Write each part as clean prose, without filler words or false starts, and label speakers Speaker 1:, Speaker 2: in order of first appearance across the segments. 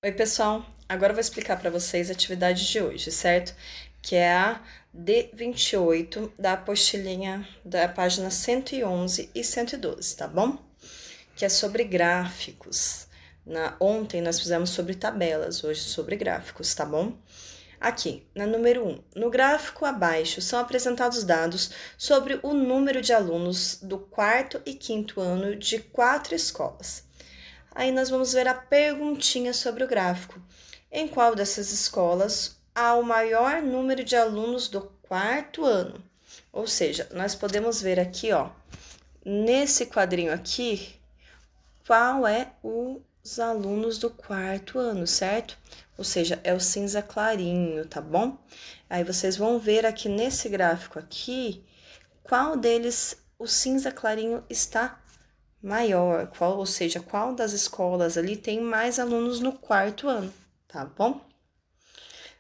Speaker 1: Oi, pessoal! Agora eu vou explicar para vocês a atividade de hoje, certo? Que é a D28 da apostilinha da página 111 e 112, tá bom? Que é sobre gráficos. Ontem nós fizemos sobre tabelas, hoje sobre gráficos, tá bom? Aqui, na número 1, no gráfico abaixo são apresentados dados sobre o número de alunos do quarto e quinto ano de 4 escolas. Aí nós vamos ver a perguntinha sobre o gráfico. Em qual dessas escolas há o maior número de alunos do quarto ano? Ou seja, nós podemos ver aqui, ó, nesse quadrinho aqui, qual é os alunos do quarto ano, certo? Ou seja, é o cinza clarinho, tá bom? Aí vocês vão ver aqui nesse gráfico aqui, qual deles o cinza clarinho está maior, ou seja, qual das escolas ali tem mais alunos no quarto ano, tá bom?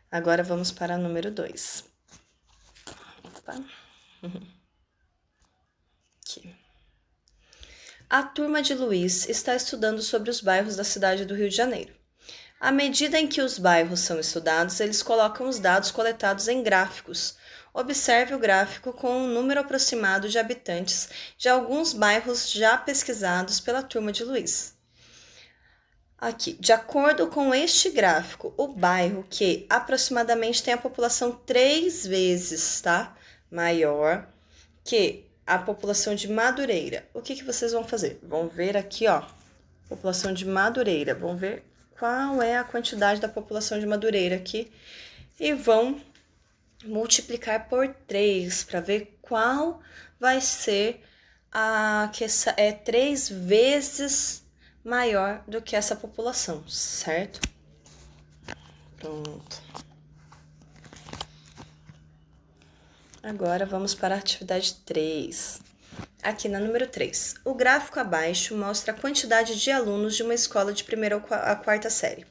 Speaker 1: Agora vamos para o número 2. Aqui. A turma de Luiz está estudando sobre os bairros da cidade do Rio de Janeiro. À medida em que os bairros são estudados, eles colocam os dados coletados em gráficos. Observe o gráfico com o número aproximado de habitantes de alguns bairros já pesquisados pela turma de Luiz. Aqui, de acordo com este gráfico, o bairro que aproximadamente tem a população 3 vezes, tá? Maior que a população de Madureira. O que vocês vão fazer? Vão ver aqui, ó, população de Madureira. Vão ver qual é a quantidade da população de Madureira aqui e vão multiplicar por 3 para ver qual vai ser a que é 3 vezes maior do que essa população, certo? Pronto. Agora vamos para a atividade 3. Aqui na número 3. O gráfico abaixo mostra a quantidade de alunos de uma escola de primeira a quarta série.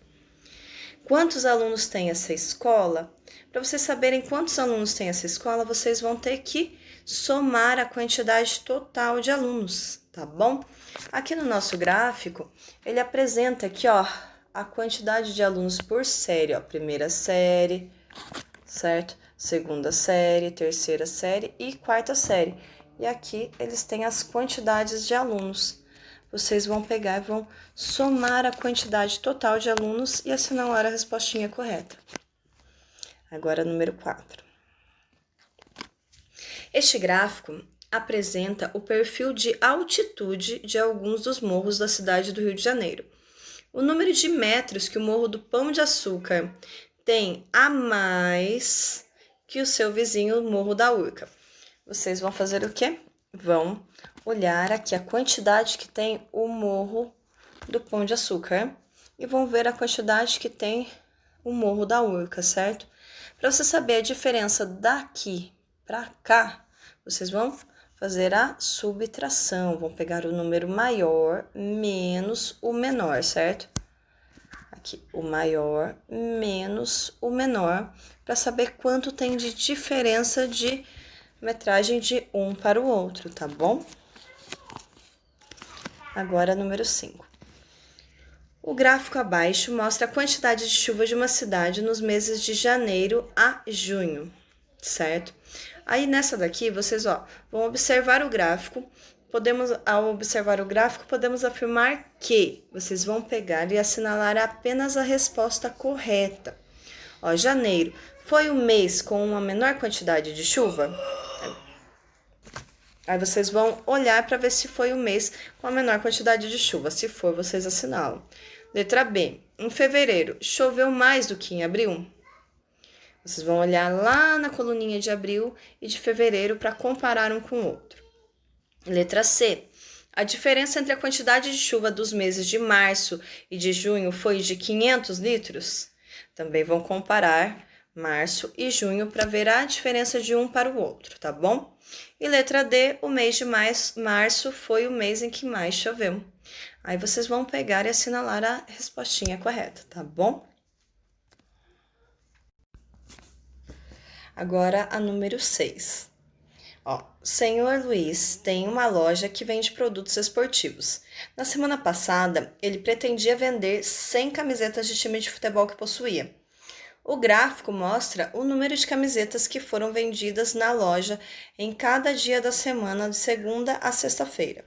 Speaker 1: Quantos alunos tem essa escola? Para vocês saberem quantos alunos tem essa escola, vocês vão ter que somar a quantidade total de alunos, tá bom? Aqui no nosso gráfico, ele apresenta aqui, ó, a quantidade de alunos por série, ó, primeira série, certo? Segunda série, terceira série e quarta série. E aqui eles têm as quantidades de alunos. Vocês vão pegar e vão somar a quantidade total de alunos e assinalar a respostinha correta. Agora, número 4. Este gráfico apresenta o perfil de altitude de alguns dos morros da cidade do Rio de Janeiro. O número de metros que o Morro do Pão de Açúcar tem a mais que o seu vizinho, o Morro da Urca. Vocês vão fazer o quê? Vão olhar aqui a quantidade que tem o Morro do Pão de Açúcar e vão ver a quantidade que tem o Morro da Urca, certo? Para você saber a diferença daqui para cá, vocês vão fazer a subtração, vão pegar o número maior menos o menor, certo? Aqui, o maior menos o menor, para saber quanto tem de diferença de metragem de um para o outro, tá bom? Agora, número 5. O gráfico abaixo mostra a quantidade de chuva de uma cidade nos meses de janeiro a junho, certo? Aí, nessa daqui, vocês, ó, vão observar o gráfico. Ao observar o gráfico, podemos afirmar que vocês vão pegar e assinalar apenas a resposta correta. Ó, janeiro foi o mês com uma menor quantidade de chuva? Aí vocês vão olhar para ver se foi o mês com a menor quantidade de chuva. Se for, vocês assinalam. Letra B. Em fevereiro, choveu mais do que em abril? Vocês vão olhar lá na coluninha de abril e de fevereiro para comparar um com o outro. Letra C. A diferença entre a quantidade de chuva dos meses de março e de junho foi de 500 litros? Também vão comparar março e junho para ver a diferença de um para o outro, tá bom? E letra D, o mês de março foi o mês em que mais choveu. Aí vocês vão pegar e assinalar a respostinha correta, tá bom? Agora a número 6. Ó, Senhor Luiz tem uma loja que vende produtos esportivos. Na semana passada, ele pretendia vender 100 camisetas de time de futebol que possuía. O gráfico mostra o número de camisetas que foram vendidas na loja em cada dia da semana, de segunda a sexta-feira.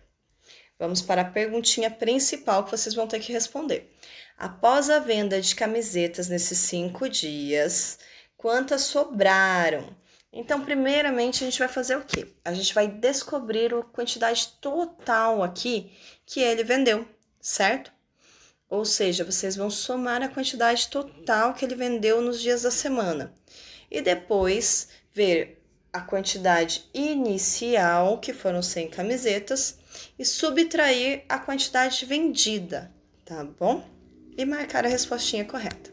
Speaker 1: Vamos para a perguntinha principal que vocês vão ter que responder. Após a venda de camisetas nesses 5 dias, quantas sobraram? Então, primeiramente, a gente vai fazer o quê? A gente vai descobrir a quantidade total aqui que ele vendeu, certo? Ou seja, vocês vão somar a quantidade total que ele vendeu nos dias da semana. E depois ver a quantidade inicial, que foram 100 camisetas, e subtrair a quantidade vendida, tá bom? E marcar a respostinha correta.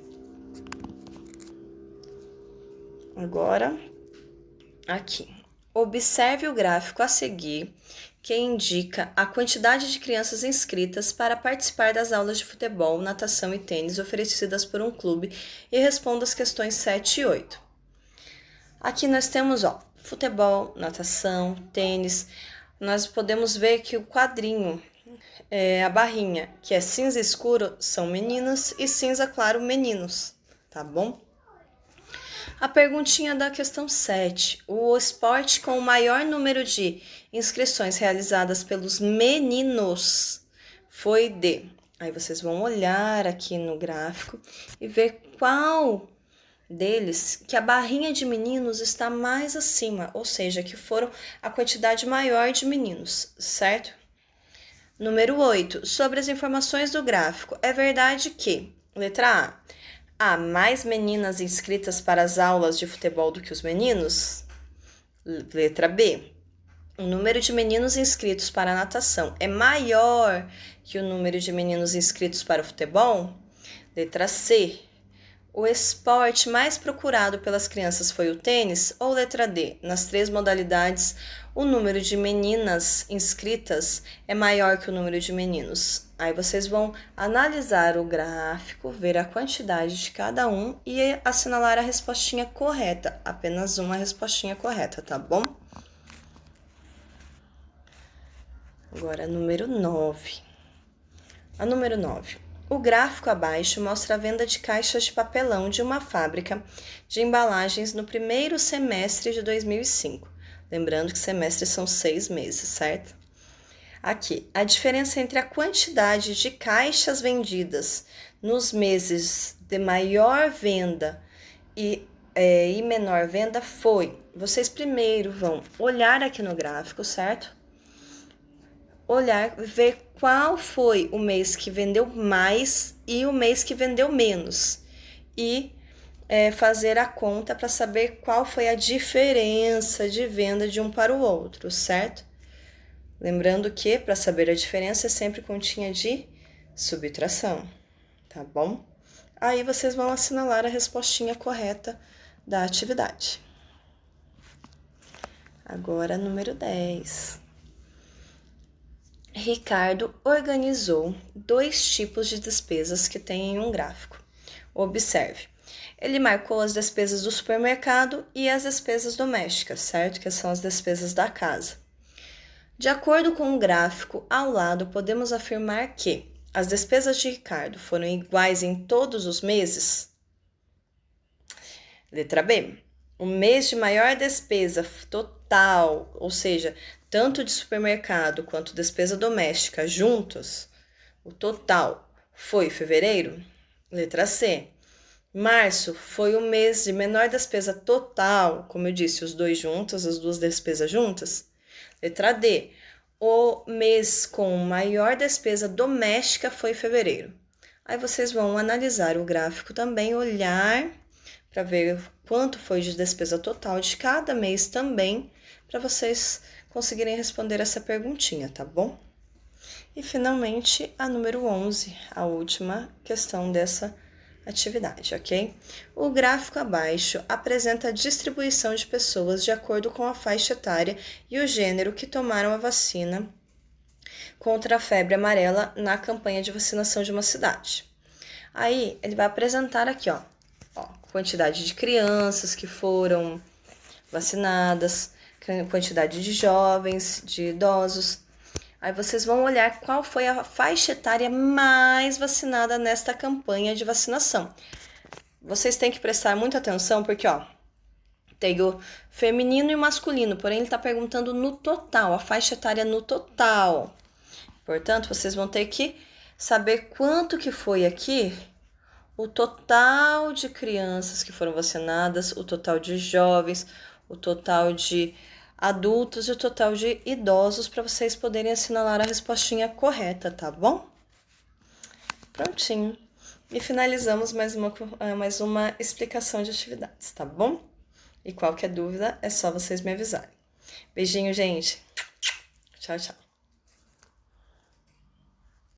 Speaker 1: Agora, aqui. Observe o gráfico a seguir, que indica a quantidade de crianças inscritas para participar das aulas de futebol, natação e tênis oferecidas por um clube e responda as questões 7 e 8. Aqui nós temos, futebol, natação, tênis. Nós podemos ver que o quadrinho, a barrinha, que é cinza escuro, são meninas e cinza claro, meninos, tá bom? A perguntinha da questão 7. O esporte com o maior número de inscrições realizadas pelos meninos foi de... Aí vocês vão olhar aqui no gráfico e ver qual deles que a barrinha de meninos está mais acima, ou seja, que foram a quantidade maior de meninos, certo? Número 8. Sobre as informações do gráfico, é verdade que, letra A, há mais meninas inscritas para as aulas de futebol do que os meninos? Letra B, o número de meninos inscritos para a natação é maior que o número de meninos inscritos para o futebol? Letra C, o esporte mais procurado pelas crianças foi o tênis? Ou letra D, nas 3 modalidades, o número de meninas inscritas é maior que o número de meninos? Aí vocês vão analisar o gráfico, ver a quantidade de cada um e assinalar a respostinha correta. Apenas uma respostinha correta, tá bom? Agora, número 9. A número 9. O gráfico abaixo mostra a venda de caixas de papelão de uma fábrica de embalagens no primeiro semestre de 2005. Lembrando que semestres são 6 meses, certo? Aqui, a diferença entre a quantidade de caixas vendidas nos meses de maior venda e menor venda foi... Vocês primeiro vão olhar aqui no gráfico, certo? Olhar, ver qual foi o mês que vendeu mais e o mês que vendeu menos. E fazer a conta para saber qual foi a diferença de venda de um para o outro, certo? Lembrando que, para saber a diferença, é sempre continha de subtração, tá bom? Aí vocês vão assinalar a respostinha correta da atividade. Agora, número 10. Ricardo organizou 2 tipos de despesas que tem em um gráfico. Observe, ele marcou as despesas do supermercado e as despesas domésticas, certo? Que são as despesas da casa. De acordo com o gráfico ao lado, podemos afirmar que as despesas de Ricardo foram iguais em todos os meses? Letra B. O mês de maior despesa total, ou seja, tanto de supermercado quanto despesa doméstica juntos, o total foi fevereiro? Letra C. Março foi o mês de menor despesa total, como eu disse, os dois juntos, as 2 despesas juntas? Letra D. O mês com maior despesa doméstica foi fevereiro. Aí vocês vão analisar o gráfico também, olhar para ver quanto foi de despesa total de cada mês também, para vocês conseguirem responder essa perguntinha, tá bom? E finalmente a número 11, a última questão dessa atividade, ok? O gráfico abaixo apresenta a distribuição de pessoas de acordo com a faixa etária e o gênero que tomaram a vacina contra a febre amarela na campanha de vacinação de uma cidade. Aí ele vai apresentar aqui, quantidade de crianças que foram vacinadas, quantidade de jovens, de idosos. Aí vocês vão olhar qual foi a faixa etária mais vacinada nesta campanha de vacinação. Vocês têm que prestar muita atenção porque, ó, tem o feminino e o masculino, porém ele tá perguntando no total, a faixa etária no total. Portanto, vocês vão ter que saber quanto que foi aqui o total de crianças que foram vacinadas, o total de jovens, o total de adultos e o total de idosos para vocês poderem assinalar a respostinha correta, tá bom? Prontinho. E finalizamos mais uma explicação de atividades, tá bom? E qualquer dúvida é só vocês me avisarem. Beijinho, gente. Tchau, tchau.